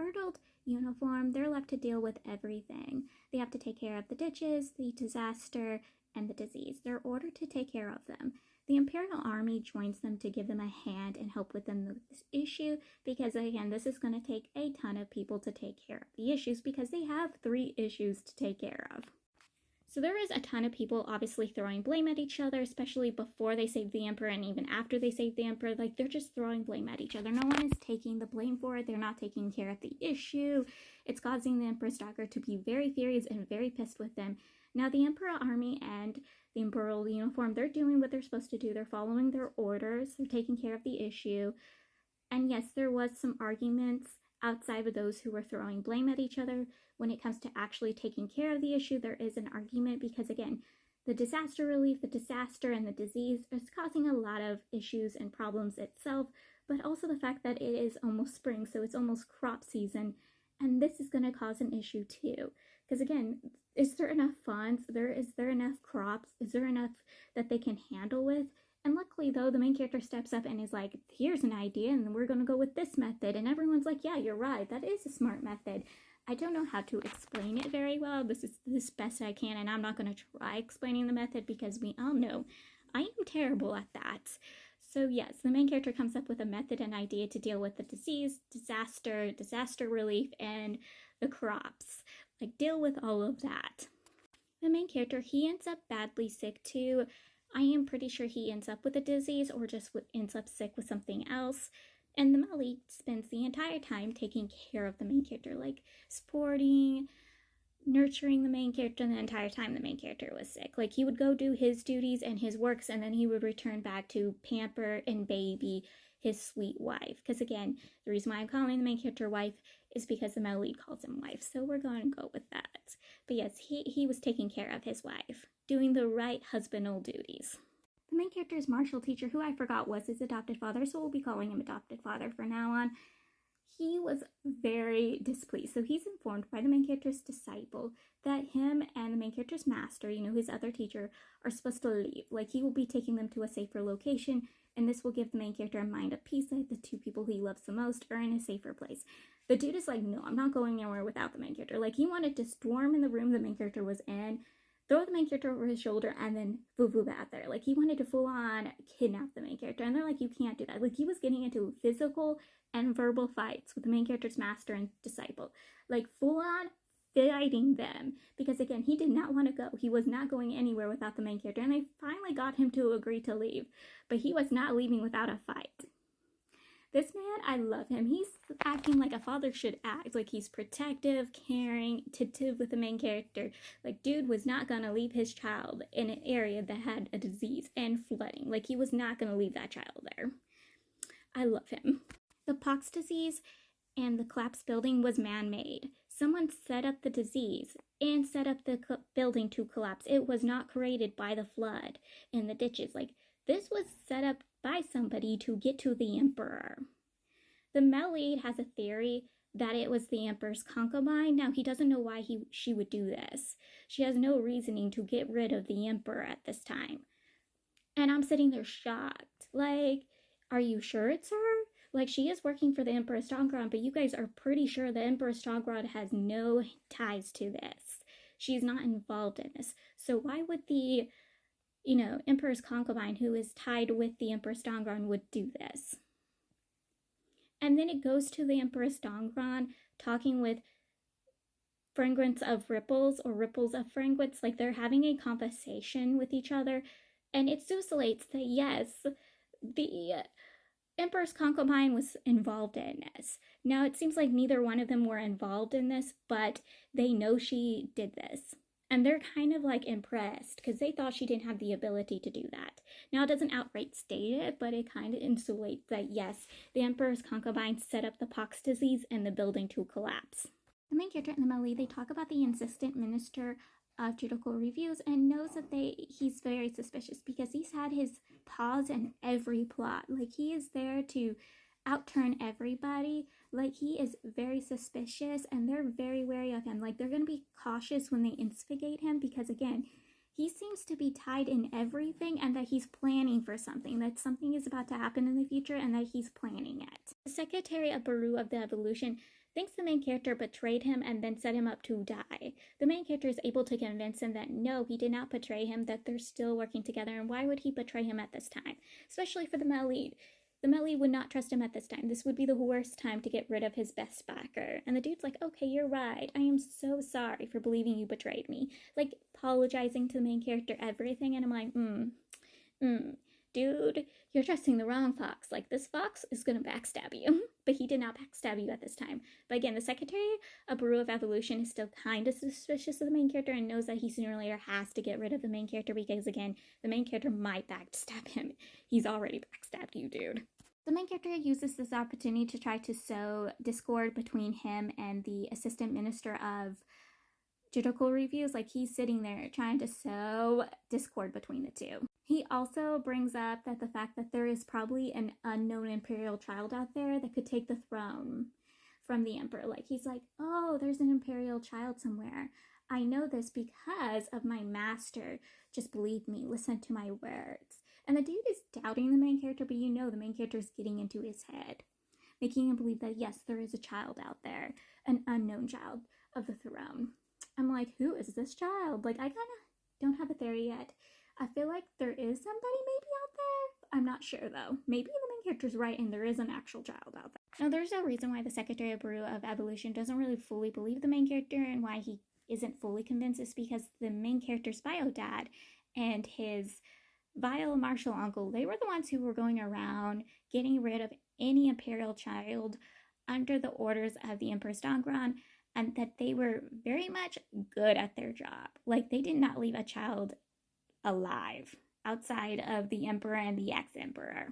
embroidered uniform, they're left to deal with everything. They have to take care of the ditches, the disaster, and the disease. They're ordered to take care of them. The Imperial Army joins them to give them a hand and help with them with this issue because, again, this is going to take a ton of people to take care of the issues because they have 3 issues to take care of. So there is a ton of people obviously throwing blame at each other, especially before they save the Emperor and even after they save the Emperor. Like, they're just throwing blame at each other. No one is taking the blame for it. They're not taking care of the issue. It's causing the Emperor's Stalker to be very furious and very pissed with them. Now, the Imperial Army and the Imperial uniform, they're doing what they're supposed to do. They're following their orders. They're taking care of the issue. And yes, there was some arguments outside of those who were throwing blame at each other. When it comes to actually taking care of the issue, there is an argument because, again, the disaster relief, the disaster, and the disease is causing a lot of issues and problems itself, but also the fact that it is almost spring, so it's almost crop season, and this is going to cause an issue too. Because, again, is there enough funds? Is there enough crops? Is there enough that they can handle with? And luckily, though, the main character steps up and is like, here's an idea, and we're going to go with this method. And everyone's like, yeah, you're right. That is a smart method. I don't know how to explain it very well. This is best I can, and I'm not going to try explaining the method because we all know I am terrible at that. So yes, the main character comes up with a method and idea to deal with the disease, disaster relief, and the crops. Like, deal with all of that. The main character, he ends up badly sick too. I am pretty sure he ends up with a disease or just ends up sick with something else. And the male lead spends the entire time taking care of the main character, like supporting, nurturing the main character the entire time the main character was sick. Like, he would go do his duties and his works, and then he would return back to pamper and baby his sweet wife. Because, again, the reason why I'm calling the main character wife is because the male lead calls him wife. So we're going to go with that. But yes, he was taking care of his wife, doing the right husbandal duties. The main character's martial teacher, who I forgot was his adopted father, so we'll be calling him adopted father from now on, he was very displeased. So he's informed by the main character's disciple that him and the main character's master, his other teacher, are supposed to leave. Like, he will be taking them to a safer location, and this will give the main character a mind of peace that the 2 people he loves the most are in a safer place. The dude is like, no, I'm not going anywhere without the main character. Like, he wanted to storm in the room the main character was in, throw the main character over his shoulder, and then boo-boo out there. Like, he wanted to full-on kidnap the main character, and they're like, you can't do that. Like, he was getting into physical and verbal fights with the main character's master and disciple. Like, full-on fighting them. Because, again, he did not want to go. He was not going anywhere without the main character, and they finally got him to agree to leave. But he was not leaving without a fight. This man, I love him. He's acting like a father should act. Like, he's protective, caring, attentive with the main character. Like, dude was not going to leave his child in an area that had a disease and flooding. Like, he was not going to leave that child there. I love him. The pox disease and the collapsed building was man-made. Someone set up the disease and set up the building to collapse. It was not created by the flood in the ditches. Like, this was set up by somebody to get to the emperor. The male lead has a theory that it was the emperor's concubine. Now, he doesn't know why she would do this. She has no reasoning to get rid of the emperor at this time. And I'm sitting there shocked. Like, are you sure it's her? Like, she is working for the Emperor Strongron, but you guys are pretty sure the Emperor Strongron has no ties to this. She's not involved in this. So why would the Emperor's concubine, who is tied with the Emperor Strongron, would do this? And then it goes to the Emperor Strongron talking with Fragrance of Ripples or Ripples of Fragrance. Like, they're having a conversation with each other, and it suscitates that yes, the Emperor's concubine was involved in this. Now, it seems like neither one of them were involved in this, but they know she did this. And they're kind of like impressed because they thought she didn't have the ability to do that. Now, it doesn't outright state it, but it kind of insinuates that yes, the Emperor's concubine set up the pox disease and the building to collapse. The main character and the male lead, they talk about the insistent minister of judicial reviews and knows that he's very suspicious because he's had his paws in every plot. Like, he is there to outturn everybody. Like, he is very suspicious and they're very wary of him. Like, they're going to be cautious when they instigate him because, again, he seems to be tied in everything and that he's planning for something, that something is about to happen in the future and that he's planning it. The Secretary of Baru of the Evolution, thinks the main character betrayed him and then set him up to die. The main character is able to convince him that no, he did not betray him, that they're still working together, and why would he betray him at this time? Especially for the male lead. The male lead would not trust him at this time. This would be the worst time to get rid of his best backer. And the dude's like, okay, you're right. I am so sorry for believing you betrayed me. Like, apologizing to the main character, everything. And I'm like, dude, you're trusting the wrong fox. Like, this fox is gonna backstab you. But he did not backstab you at this time. But again, the Secretary of Brew of Evolution is still kind of suspicious of the main character and knows that he sooner or later has to get rid of the main character because, again, the main character might backstab him. He's already backstabbed you, dude. The main character uses this opportunity to try to sow discord between him and the Assistant Minister of Judicial Reviews. Like, he's sitting there trying to sow discord between the two. He also brings up that the fact that there is probably an unknown imperial child out there that could take the throne from the emperor. Like, he's like, oh, there's an imperial child somewhere. I know this because of my master. Just believe me, listen to my words. And the dude is doubting the main character, but you know the main character is getting into his head, making him believe that yes, there is a child out there, an unknown child of the throne. I'm like, who is this child? Like, I kind of don't have a theory yet. I feel like there is somebody maybe out there. I'm not sure, though. Maybe the main character's right and there is an actual child out there. Now, there's no reason why the Secretary of Brew of Evolution doesn't really fully believe the main character, and why he isn't fully convinced is because the main character's bio dad and his vile martial uncle, they were the ones who were going around getting rid of any imperial child under the orders of the Empress Dongran, and that they were very much good at their job. Like, they did not leave a child alive outside of the emperor and the ex-emperor.